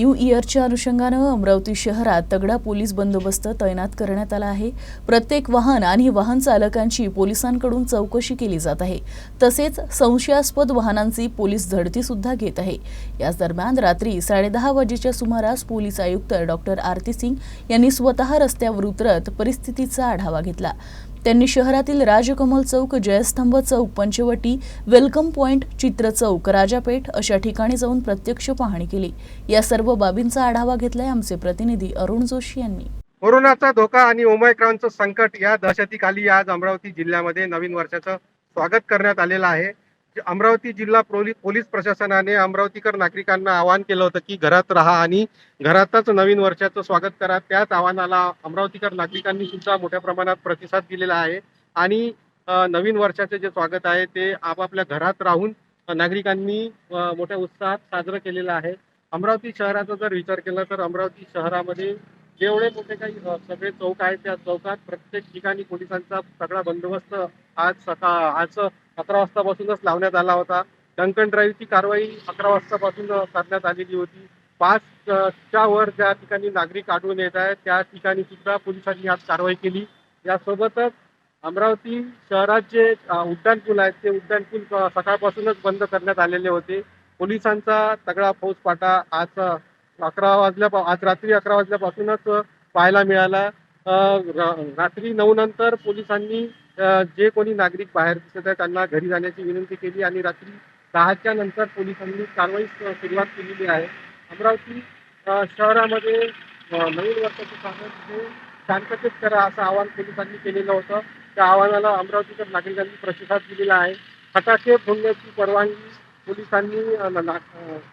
New इयरच्या अनुषंगानं अमरावती शहरात तगडा पोलीस बंदोबस्त तैनात करण्यात आला आहे। प्रत्येक वाहन आणि वाहन चालकांची पोलिसांकडून चौकशी केली जात आहे। तसेच संशयास्पद वाहनांची पोलीस झडती सुद्धा घेत आहे। याच दरम्यान रात्री 10:30 वाजेच्या सुमारास पोलीस आयुक्त डॉक्टर आरती सिंग यांनी स्वतः रस्त्यावर उतरत परिस्थितीचा आढावा घेतला। त्यांनी शहरातील राजकमल चौक, जयस्तंभ चौक, पंचवटी, वेलकम पॉइंट, चित्र चौक, राजापेठ अशा ठिकाणी जाऊन प्रत्यक्ष पाहणी केली। या सर्व बाबींचा आढावा घेतलाय आमचे प्रतिनिधी अरुण जोशी यांनी। कोरोनाचा धोका आणि ओमायक्रॉनचं संकट या दहशतीखाली आज अमरावती जिल्ह्यामध्ये नवीन वर्षाचं स्वागत करण्यात आलेलं आहे। अमरावती जिल्हा पोलीस प्रशासनाने अमरावतीकर नागरिकांना आवाहन केलं होतं की घरात राहा आणि घरातच नवीन वर्षाचं स्वागत करा। त्याच आवाहनाला अमरावतीकर नागरिकांनी सुद्धा मोठ्या प्रमाणात प्रतिसाद दिलेला आहे आणि नवीन वर्षाचे जे स्वागत आहे ते आपापल्या घरात राहून नागरिकांनी मोठ्या उत्साहात साजरं केलेलं आहे। अमरावती शहराचा जर विचार केला तर अमरावती शहरामध्ये जेवढे मोठे काही सगळे चौक आहेत त्या चौकात प्रत्येक ठिकाणी पोलिसांचा सगळा बंदोबस्त आज 11 वाजतापासूनच लावण्यात आला होता। डंकन ड्राईव्हची कारवाई 11 वाजतापासून करण्यात आलेली होती। 5च्या वर ज्या ठिकाणी नागरिक आढळून येत आहेत त्या ठिकाणी सुद्धा पोलिसांनी आज कारवाई केली। यासोबतच अमरावती शहरात जे उड्डाणपूल आहेत ते उड्डाणपूल सकाळपासूनच बंद करण्यात आलेले होते। पोलिसांचा तगडा फौजफाटा आज रात्री 11 वाजल्यापासूनच पाहायला मिळाला। रात्री 9 नंतर पोलिसांनी जे कोणी नागरिक बाहेर दिसत आहेत त्यांना घरी जाण्याची विनंती केली आणि रात्री 10च्या नंतर पोलिसांनी कारवाई सुरुवात केलेली आहे। अमरावती शहरामध्ये नवीन वर्षाचं स्वागत हे शांततेत करा असं आवाहन पोलिसांनी केलेलं होतं। त्या आवाहनाला अमरावतीकर नागरिकांनी प्रतिसाद दिलेला आहे। फटाके फोडण्याची परवानगी पोलिसांनी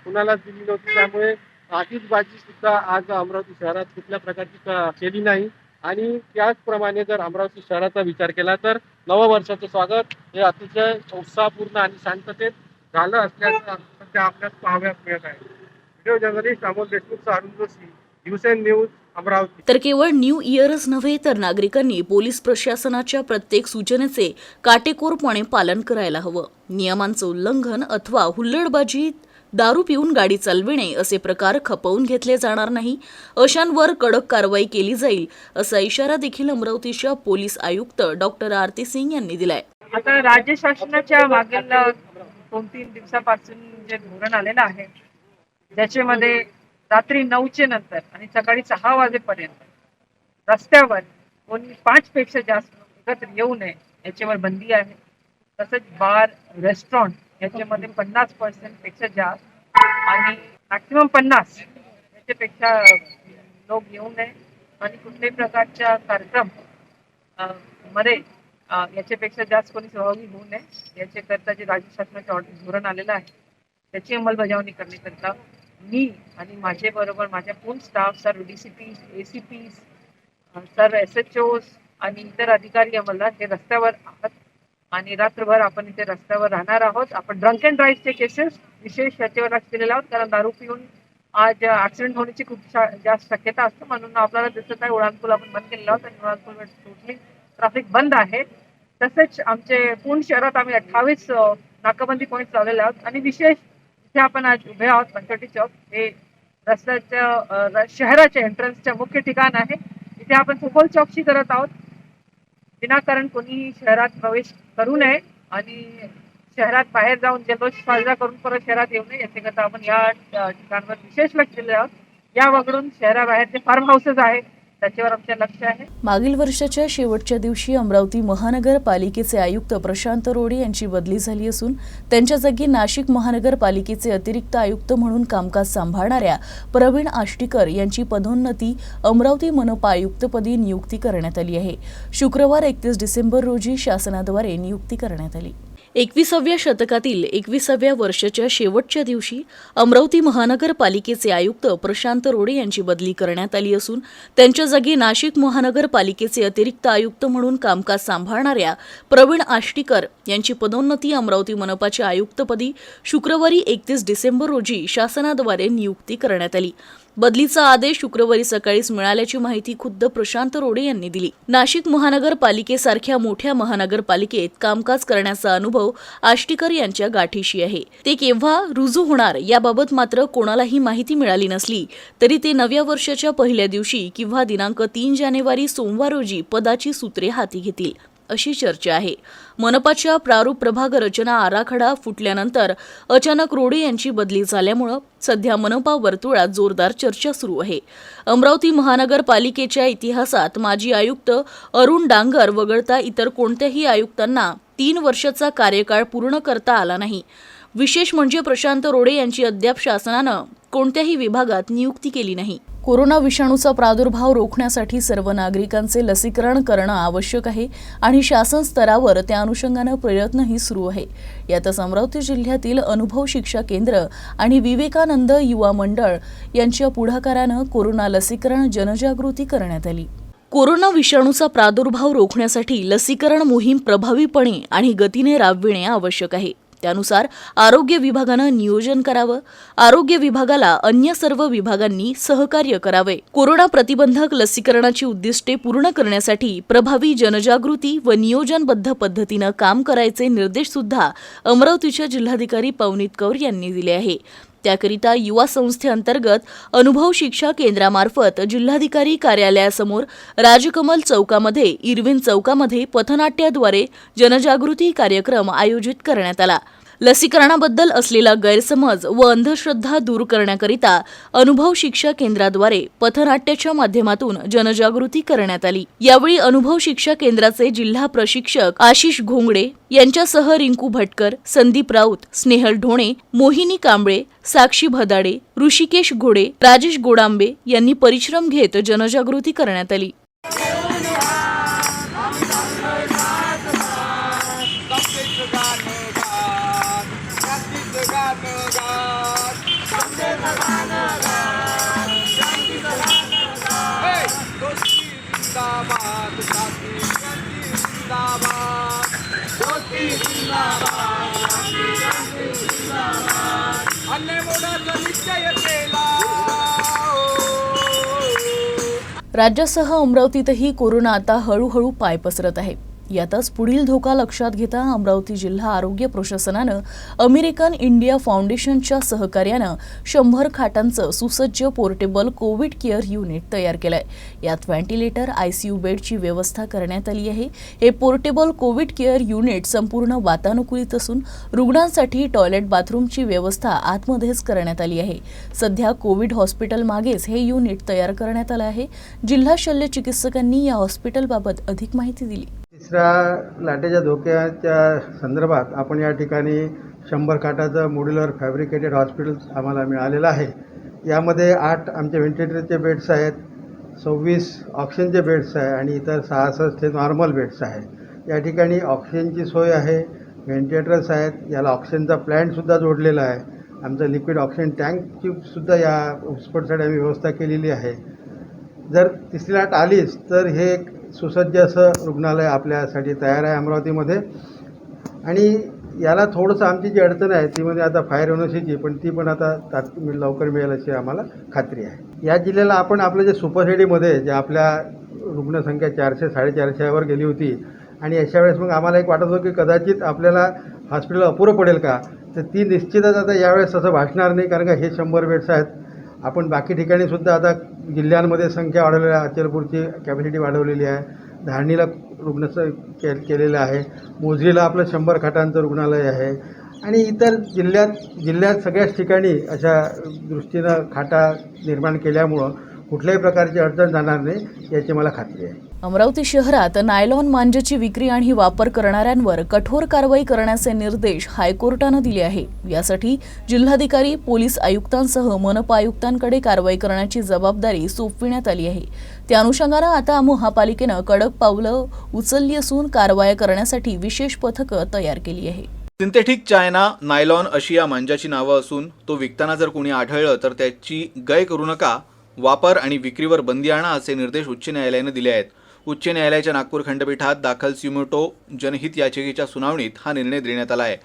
कुणालाच दिली नव्हती, त्यामुळे आतिषबाजी सुद्धा आज अमरावती शहरात कुठल्या प्रकारची केली नाही। आणि त्याचप्रमाणे जर अमरावती शहराचा विचार केला तर नववर्षाचं स्वागत हे अतिशय उत्साहपूर्ण आणि शांततेत झालं असल्याचं सध्या आपल्याला पाहावयास मिळत आहे। Video journalist Amol Deshmukh, Arun Joshi, news news Amravati. तर केवळ न्यू इयरच नव्हे तर नागरिकांनी पोलीस प्रशासनाच्या प्रत्येक सूचनेचे काटेकोरपणे पालन करायला हवं। नियमांचं उल्लंघन अथवा हुल्लडबाजी, दारू पिऊन गाडी चालविणे असे प्रकार खपवून घेतले जाणार नाही। अशांवर कडक कारवाई केली जाईल असा इशारा देखील अमरावतीच्या पोलीस आयुक्त डॉक्टर आरती सिंग यांनी दिलाय। आता राज्य शासनाच्या मागील 2-3 दिवसापासून जे धोरण आलेलं आहे ज्याच्यामध्ये रात्री 9च्या नंतर आणि सकाळी 6 वाजेपर्यंत रस्त्यावर कोणी 5 पेक्षा जास्त एकत्र येऊ नये याच्यावर बंदी आहे। तसंच बार, रेस्टॉरंट याच्यामध्ये 50% पेक्षा जास्त आणि मॅक्सिमम 50 याच्यापेक्षा लोक येऊ नये आणि कुठल्याही प्रकारच्या कार्यक्रम मध्ये याच्यापेक्षा जास्त कोणी सहभागी होऊ नये याच्याकरता जे राज्य शासनाचे धोरण आलेलं आहे त्याची अंमलबजावणी करण्याकरता मी आणि माझे बरोबर माझ्या पूर्ण स्टाफ, सर्व DCP, ACP, सर्व SHOs आणि इतर अधिकारी अंमलदार हे रस्त्यावर आहात आणि रात्रभर आपण इथे रस्त्यावर राहणार आहोत। आपण ड्रंक अँड ड्राईव्हचे केसेस विशेष याच्यावर लक्ष दिलेले आहोत, कारण दारू पिऊन आज ऍक्सिडेंट होण्याची खूप जास्त शक्यता असते। म्हणून आपल्याला दिसत आहे उड्डाणपूल आपण बंद केलेला आहोत आणि उड्डाणपूलवर टोटली ट्रॅफिक बंद आहे। तसेच आमचे पूर्ण शहरात आम्ही 28 नाकाबंदी पॉईंट लावलेले आहोत आणि विशेष इथे आपण आज उभे आहोत पंचवटी चौक, हे रस्त्याच्या शहराच्या एंट्रन्सच्या मुख्य ठिकाण आहे। इथे आपण सखोल चौकशी करत आहोत, विनाकारण कोणी शहरात प्रवेश करू नये आणि शहरात बाहेर जाऊन जल्लोष साजरा करून परत शहरात येऊ नये याच्याकरता आपण या ठिकाणावर विशेष लक्ष दिले आहोत। या वगळून शहराबाहेर जे फार्म हाऊसेस आहे त्याच्यावर आमचे लक्ष आहे। मागील वर्षाच्या शेवटच्या दिवशी अमरावती महानगरपालिकेचे आयुक्त प्रशांत रोडे यांची बदली झाली असून त्यांच्या जागी नाशिक महानगरपालिकेचे अतिरिक्त आयुक्त म्हणून कामकाज सांभाळणाऱ्या प्रवीण आष्टीकर यांची पदोन्नती अमरावती मनपा आयुक्तपदी नियुक्ती करण्यात आली आहे। शुक्रवार 31 डिसेंबर रोजी शासनाद्वारे नियुक्ती करण्यात आली। 21व्या शतकातील 21व्या वर्षाच्या शेवटच्या दिवशी अमरावती महानगरपालिकेचे आयुक्त प्रशांत रोडे यांची बदली करण्यात आली असून त्यांच्या जागी नाशिक महानगरपालिकेचे अतिरिक्त आयुक्त म्हणून कामकाज सांभाळणाऱ्या प्रवीण आष्टीकर यांची पदोन्नती अमरावती मनपाच्या आयुक्तपदी शुक्रवारी 31 डिसेंबर रोजी शासनाद्वारे नियुक्ती करण्यात आली। बदलीचा आदेश शुक्रवारी सकाळीच मिळाल्याची माहिती खुद्द प्रशांत रोडे यांनी दिली. नाशिक महानगरपालिकेसारख्या मोठ्या महानगरपालिकेत कामकाज करण्याचा अनुभव आष्टीकर यांच्या गाठीशी आहे. ते केव्हा रुजू होणार याबाबत मात्र कोणालाही माहिती मिळाली नसली तरी ते नव्या वर्षाच्या पहिल्या दिवशी किंवा दिनांक 3 जानेवारी सोमवार रोजी पदाची सूत्रे हाती घेतील अशी चर्चा आहे. मनपाच्या प्रारूप प्रभाग रचना आराखडा फुटल्यानंतर अचानक रोडे यांची बदली झाल्यामुळे सध्या मनपा वर्तुळात जोरदार चर्चा सुरू आहे. अमरावती महानगरपालिकेच्या इतिहासात माजी आयुक्त अरुण डांगर वगळता इतर कोणत्याही आयुक्तांना 3 वर्षाचा कार्यकाळ पूर्ण करता आला नाही. विशेष म्हणजे प्रशांत रोडे यांची अद्याप शासनानं कोणत्याही विभागात नियुक्ती केली नाही. कोरोना विषाणूचा प्रादुर्भाव रोखण्यासाठी सर्व नागरिकांचे लसीकरण करणं आवश्यक आहे आणि शासन स्तरावर त्या अनुषंगानं प्रयत्नही सुरू आहे. यातच अमरावती जिल्ह्यातील अनुभव शिक्षा केंद्र आणि विवेकानंद युवा मंडळ यांच्या पुढाकारानं कोरोना लसीकरण जनजागृती करण्यात आली. कोरोना विषाणूचा प्रादुर्भाव रोखण्यासाठी लसीकरण मोहीम प्रभावीपणे आणि गतीने राबविणे आवश्यक आहे. त्यानुसार आरोग्य विभागानं नियोजन करावं. आरोग्य विभागाला अन्य सर्व विभागांनी सहकार्य करावे. कोरोना प्रतिबंधक लसीकरणाची उद्दिष्टे पूर्ण करण्यासाठी प्रभावी जनजागृती व नियोजनबद्ध पद्धतीनं काम करायचे निर्देश सुद्धा अमरावतीच्या जिल्हाधिकारी पवनीत कौर यांनी दिले आहे. त्याकरिता युवा संस्थेअंतर्गत अनुभव शिक्षा केंद्रामार्फत जिल्हाधिकारी कार्यालयासमोर राजकमल चौकामध्ये इरविन चौकामध्ये पथनाट्याद्वारे जनजागृती कार्यक्रम आयोजित करण्यात आला. लसीकरणाबद्दल असलेला गैरसमज व अंधश्रद्धा दूर करण्याकरिता अनुभव शिक्षा केंद्राद्वारे पथनाट्याच्या माध्यमातून जनजागृती करण्यात आली. यावेळी अनुभव शिक्षा केंद्राचे जिल्हा प्रशिक्षक आशिष घोंगडे यांच्यासह रिंकू भटकर, संदीप राऊत, स्नेहल ढोणे, मोहिनी कांबळे, साक्षी भदाडे, ऋषिकेश घोडे, राजेश गोडांबे यांनी परिश्रम घेत जनजागृती करण्यात आली. राज्यासह अमरावतीतही कोरोना आता हळूहळू पाय पसरत आहे. यातच पुढील धोका लक्षात घेता अमरावती जिल्हा आरोग्य प्रशासनानं अमेरिकन इंडिया फाउंडेशनच्या सहकार्यानं 100 खाटांचं सुसज्ज पोर्टेबल कोविड केअर युनिट तयार केलंय. यात व्हेंटिलेटर, आयसीयू बेडची व्यवस्था करण्यात आली आहे. हे पोर्टेबल कोविड केअर युनिट संपूर्ण वातानुकूलित असून रुग्णांसाठी टॉयलेट बाथरूमची व्यवस्था आतमध्येच करण्यात आली आहे. सध्या कोविड हॉस्पिटल मागेच हे युनिट तयार करण्यात आलं आहे. जिल्हा शल्य चिकित्सकांनी या हॉस्पिटलबाबत अधिक माहिती दिली. तिसऱ्या लाटेच्या धोक्याच्या संदर्भात आपण या ठिकाणी 100 खाटाचं मॉड्युलर फॅब्रिकेटेड हॉस्पिटल आम्हाला मिळालेलं आहे. यामध्ये 8 आमचे व्हेंटिलेटरचे बेड्स आहेत, 26 ऑक्सिजनचे बेड्स आहे आणि इतर 66 हे नॉर्मल बेड्स आहेत. या ठिकाणी ऑक्सिजनची सोय आहे, व्हेंटिलेटर्स आहेत, याला ऑक्सिजनचा प्लॅन्टसुद्धा जोडलेला आहे. आमचं लिक्विड ऑक्सिजन टँकची सुद्धा या हॉस्पिटलसाठी आम्ही व्यवस्था केलेली आहे. जर तिसरी लाट आलीच तर हे एक सुसज्ज असं रुग्णालय आपल्यासाठी तयार आहे अमरावतीमध्ये. आणि याला थोडंसं आमची जी अडचण आहे ती म्हणजे आता फायर युनिव्हर्सिटीची, पण ती पण आता लवकर मिळेल अशी आम्हाला खात्री आहे. या जिल्ह्याला आपण आपलं जे सुपरसिटीमध्ये जे आपल्या रुग्णसंख्या 400-450 गेली होती आणि अशा वेळेस मग आम्हाला एक वाटत होतं की कदाचित आपल्याला हॉस्पिटल अपुरं पडेल का, तर ती निश्चितच आता यावेळेस तसं भासणार नाही, कारण का हे 100 बेड्स आहेत. आपण बाकी ठिकाणीसुद्धा आता जिल्ह्यांमध्ये संख्या वाढवलेली आहे. अचलपूरची कॅपॅसिटी वाढवलेली आहे, धारणीला रुग्ण केलेलं आहे, मोझरीला आपलं 100 खाटांचं रुग्णालय आहे आणि इतर जिल्ह्यात सगळ्याच ठिकाणी अशा दृष्टीनं खाटा निर्माण केल्यामुळं कुठल्याही प्रकारची अडचण जाणार नाही याची मला खात्री आहे. अमरावती शहरात नायलॉन मांजाची विक्री आणि वापर करणाऱ्यांवर कठोर कारवाई करण्याचे निर्देश हायकोर्टानं दिले आहे. यासाठी जिल्हाधिकारी, पोलीस आयुक्तांसह मनपा आयुक्तांकडे कारवाई करण्याची जबाबदारी सोपविण्यात आली आहे. त्या अनुषंगानं आता महापालिकेनं कडक पावलं उचलली असून कारवाया करण्यासाठी विशेष पथकं तयार केली आहे. सिंथेटिक चायना, नायलॉन अशी या मांजाची नावं असून तो विकताना जर कोणी आढळलं तर त्याची गय करू नका, वापर आणि विक्रीवर बंदी आणा असे निर्देश उच्च न्यायालयाने दिले आहेत. उच्च न्यायालयाच्या नागपूर खंडपीठात दाखल स्युमोटो जनहित याचिकेच्या सुनावणीत हा निर्णय देण्यात आला आहे.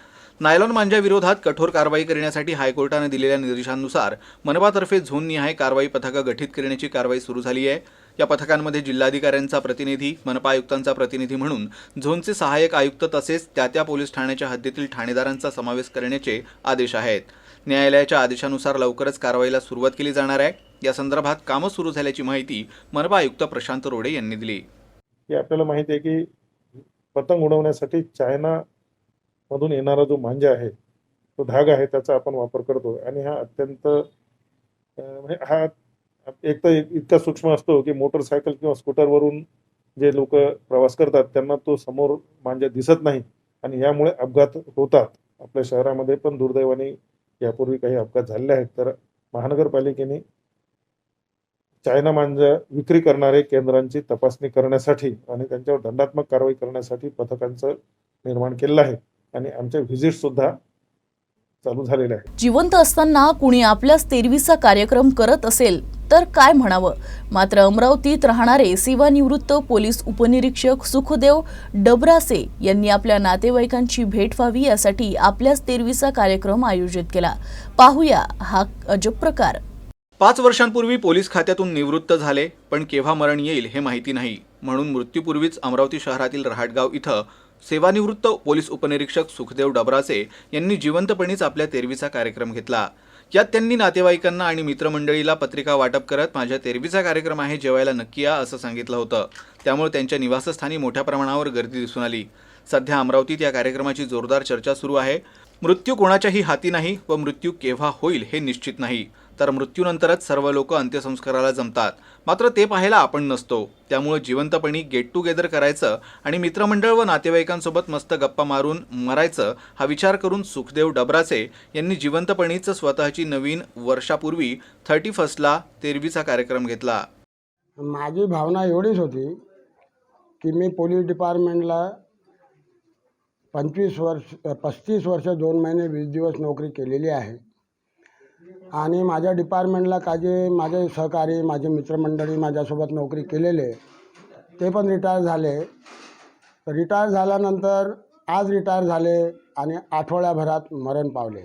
नायलॉन मांजाविरोधात कठोर कारवाई करण्यासाठी हायकोर्टाने दिलेल्या निर्देशांनुसार मनपातर्फे झोननिहाय कारवाई पथकं गठीत करण्याची कारवाई सुरू झाली आहे। या पथकांमध्ये जिल्हाधिकाऱ्यांचा प्रतिनिधी, मनपा आयुक्तांचा प्रतिनिधी म्हणून झोनचे सहाय्यक आयुक्त तसेच त्या पोलीस ठाण्याच्या हद्दीतील ठाणेदारांचा समावेश करण्याचे आदेश आहेत। न्यायालयाच्या आदेशानुसार लवकरच कारवाईला सुरुवात केली जाणार आहे। या संदर्भात कामं सुरू झाल्याची माहिती मनपा आयुक्त प्रशांत रोडे यांनी दिली। की आपल्याला माहिती आहे की पतंग उडवण्यासाठी चायना मधून येणारा जो मांजा आहे, तो धागा आहे, त्याचा आपण वापर करतो आणि हा अत्यंत म्हणजे हा एक तर इतका सूक्ष्म असतो की मोटरसायकल किंवा स्कूटरवरून जे लोक प्रवास करतात त्यांना तो समोर मांजा दिसत नाही आणि यामुळे अपघात होतात। आपल्या शहरामध्ये पण दुर्दैवाने यापूर्वी काही अपघात झालेले आहेत। तर महानगरपालिकेने चायना मांजा विक्री करणारे केंद्रांची तपासणी करण्यासाठी आणि त्यांच्यावर दंडात्मक कारवाई करण्यासाठी पथकांचं निर्माण केलेलं आहे आणि आमच्या व्हिजिट सुद्धा चालू झालेल्या आहेत। जिवंत असताना कुणी आपल्याच तेरवीचा कार्यक्रम करत असेल तर काय म्हणावं। मात्र अमरावतीत राहणारे सेवानिवृत्त पोलीस उपनिरीक्षक सुखदेव डबरासे यांनी आपल्या नातेवाईकांची भेट व्हावी यासाठी आपल्याच तेरवीचा कार्यक्रम आयोजित केला। पाहूया हा अजब प्रकार। 5 वर्षांपूर्वी पोलीस खात्यातून निवृत्त झाले, पण केव्हा मरण येईल हे माहिती नाही, म्हणून मृत्यूपूर्वीच अमरावती शहरातील रहाटगाव इथं सेवानिवृत्त पोलीस उपनिरीक्षक सुखदेव डबरासे यांनी जिवंतपणीच आपल्या तेरवीचा कार्यक्रम घेतला। यात त्यांनी नातेवाईकांना आणि मित्रमंडळीला पत्रिका वाटप करत माझ्या तेरवीचा कार्यक्रम आहे, जेवायला नक्की या असं सांगितलं होतं। त्यामुळे त्यांच्या निवासस्थानी मोठ्या प्रमाणावर गर्दी दिसून आली। सध्या अमरावतीत या कार्यक्रमाची जोरदार चर्चा सुरू आहे। मृत्यू कोणाच्याही हाती नाही व मृत्यू केव्हा होईल हे निश्चित नाही, तर मृत्यूनंतरच सर्व लोक अंत्यसंस्काराला जमतात, मात्र ते पाहायला आपण नसतो। त्यामुळे जिवंतपणी गेट टुगेदर करायचं आणि मित्रमंडळ व नातेवाईकांसोबत मस्त गप्पा मारून मरायचं हा विचार करून सुखदेव डबरासे यांनी जिवंतपणीच स्वतःची नवीन वर्षापूर्वी 31ला तेरवीचा कार्यक्रम घेतला। माझी भावना एवढीच होती की मी पोलीस डिपार्टमेंटला 35 वर्ष 2 महिने 20 दिवस नोकरी केलेली आहे आणि माझ्या डिपार्टमेंटला माझे सहकारी, माझे मित्रमंडळी माझ्यासोबत नोकरी केलेले ते पण रिटायर झाले। रिटायर झाल्यानंतर आज रिटायर झाले आणि आठवड्याभरात मरण पावले।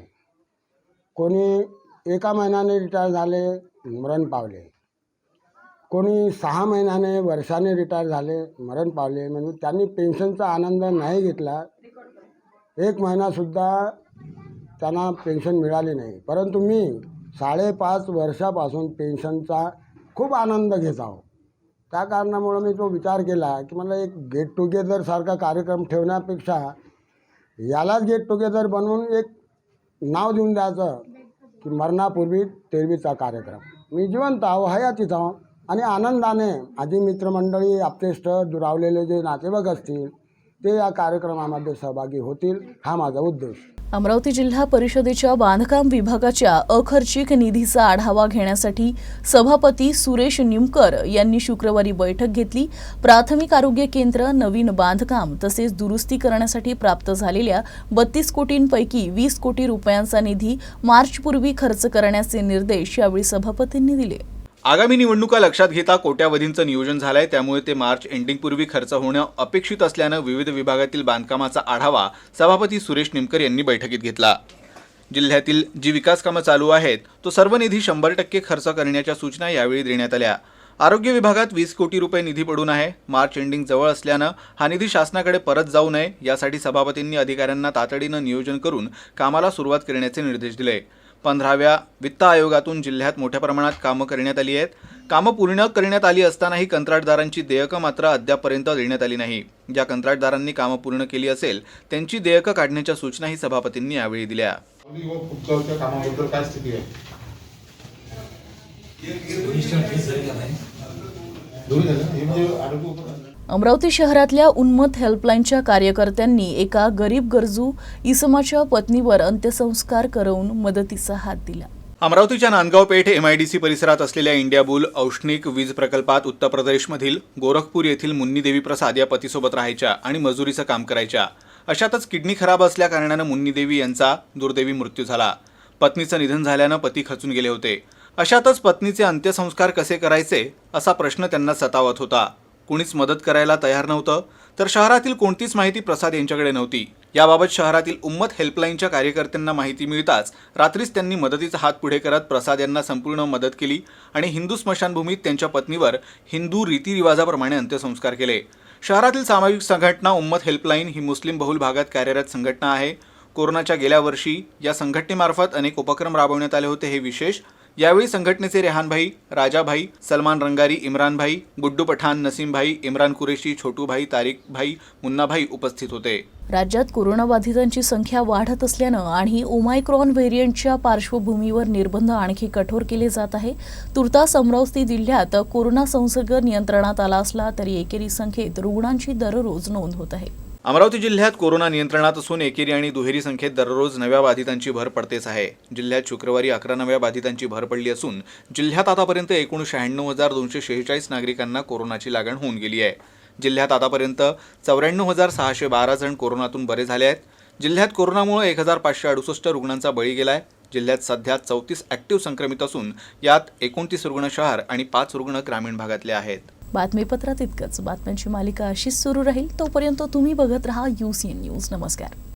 कोणी 1 महिन्याने रिटायर झाले, मरण पावले। कोणी 6 महिन्याने, वर्षाने रिटायर झाले, मरण पावले। म्हणजे त्यांनी पेन्शनचा आनंद नाही घेतला, 1 महिनासुद्धा त्यांना पेन्शन मिळाली नाही। परंतु मी 5.5 वर्षापासून पेन्शनचा खूप आनंद घेत आहो। त्या कारणामुळे मी तो विचार केला की मला एक गेट टुगेदर सारखा कार्यक्रम ठेवण्यापेक्षा यालाच गेट टुगेदर बनवून एक नाव देऊन द्यायचं की मरणापूर्वी तेरवीचा कार्यक्रम। मी जिवंत आहो, हयातीत आहो आणि आनंदाने माझी मित्रमंडळी, आप्तेष्ट, दुरावलेले जे नातेवाईक असतील ते या कार्यक्रमामध्ये सहभागी होतील, हा माझा उद्देश। अमरावती जिल्हा परिषदेच्या बांधकाम विभागाच्या अखर्चिक निधीचा आढावा घेण्यासाठी सभापती सुरेश निमकर यांनी शुक्रवारी बैठक घेतली। प्राथमिक आरोग्य केंद्र, नवीन बांधकाम तसेच दुरुस्ती करण्यासाठी प्राप्त झालेल्या 32 कोटींपैकी 20 कोटी रुपयांचा निधी मार्चपूर्वी खर्च करण्याचे निर्देश यावेळी सभापतींनी दिले। आगामी निवडणुका लक्षात घेता कोट्यावधींचं नियोजन झालंय, त्यामुळे ते मार्च एंडिंगपूर्वी खर्च होणं अपेक्षित असल्यानं विविध विभागातील बांधकामाचा आढावा सभापती सुरेश निमकर यांनी बैठकीत घेतला। जिल्ह्यातील जी विकास कामं चालू आहेत तो सर्व निधी 100% खर्च करण्याच्या सूचना यावेळी देण्यात आल्या। आरोग्य विभागात 20 कोटी रुपये निधी पडून आहे। मार्च एंडिंग जवळ असल्यानं हा निधी शासनाकडे परत जाऊ नये यासाठी सभापतींनी अधिकाऱ्यांना तातडीनं नियोजन करून कामाला सुरुवात करण्याचे निर्देश दिले। 15व्या वित्त आयोगातून जिल्ह्यात मोठ्या प्रमाणात कामं करण्यात आली आहेत। कामं पूर्ण करण्यात आली असतानाही कंत्राटदारांची देयकं मात्र अद्यापपर्यंत देण्यात आली नाही। ज्या कंत्राटदारांनी कामं पूर्ण केली असेल त्यांची देयकं काढण्याच्या सूचनाही सभापतींनी यावेळी दिल्या। कामाबद्दल काय स्थिती आहे? अमरावती शहरातल्या उन्मत हेल्पलाईनच्या कार्यकर्त्यांनी एका गरीब गरजू इसमाच्या पत्नीवर अंत्यसंस्कार करवून मदतीचा हात दिला। अमरावतीच्या नांदगाव पेठ MIDC परिसरात असलेल्या इंडिया बुल औष्णिक वीज प्रकल्पात उत्तर प्रदेशमधील गोरखपूर येथील मुन्नी देवी प्रसाद या पतीसोबत राहायच्या आणि मजुरीचं काम करायच्या। अशातच किडनी खराब असल्याकारणानं मुन्नी देवी यांचा दुर्दैवी मृत्यू झाला। पत्नीचं निधन झाल्यानं पती खचून गेले होते। अशातच पत्नीचे अंत्यसंस्कार कसे करायचे असा प्रश्न त्यांना सतावत होता। कुणीच मदत करायला तयार नव्हतं, तर शहरातील कोणतीच माहिती प्रसाद यांच्याकडे नव्हती। याबाबत शहरातील उम्मत हेल्पलाईनच्या कार्यकर्त्यांना माहिती मिळताच रात्रीच त्यांनी मदतीचा हात पुढे करत प्रसाद यांना संपूर्ण मदत केली आणि हिंदू स्मशानभूमीत त्यांच्या पत्नीवर हिंदू रीतिरिवाजाप्रमाणे अंत्यसंस्कार केले. शहरातील सामाजिक संघटना उम्मत हेल्पलाईन ही मुस्लिम बहुल भागात कार्यरत संघटना आहे. कोरोनाच्या गेल्या वर्षी या संघटनेमार्फत अनेक उपक्रम राबवण्यात आले होते. हे विशेष. यावेळी संघटनेचे रेहानभाई, राजाभाई, सलमान रंगारी, इम्रानभाई, गुड्डू पठाण, नसीमभाई, इम्रान कुरेशी, छोटूभाई, तारिकभाई, मुन्नाभाई उपस्थित होते. राज्यात कोरोनाबाधितांची संख्या वाढत असल्यानं आणि ओमायक्रॉन व्हेरियंटच्या पार्श्वभूमीवर निर्बंध आणखी कठोर केले जात आहे. तुर्तास अमरावती जिल्ह्यात कोरोना संसर्ग नियंत्रणात आला असला तरी एकेरी संख्येत रुग्णांची दररोज नोंद होत आहे. अमरावती जिल्ह्यात कोरोना नियंत्रणात असून एकेरी आणि दुहेरी संख्येत दररोज नव्या बाधितांची भर पडतेच आहे. जिल्ह्यात शुक्रवारी 11 नव्या बाधितांची भर पडली असून जिल्ह्यात आतापर्यंत एकूण 96,246 नागरिकांना कोरोनाची लागण होऊन गेली आहे. जिल्ह्यात आतापर्यंत 94,612 जण कोरोनातून बरे झाले आहेत. जिल्ह्यात कोरोनामुळे 1,568 रुग्णांचा बळी गेला आहे. जिल्ह्यात सध्या 34 ॲक्टिव्ह संक्रमित असून यात 29 रुग्ण शहर आणि 5 रुग्ण ग्रामीण भागातले आहेत. बातमीपत्रात इतकंच. बातम्यांची मालिका अशीच सुरू राहील. तोपर्यंत तुम्ही बघत रहा UCN न्यूज. नमस्कार.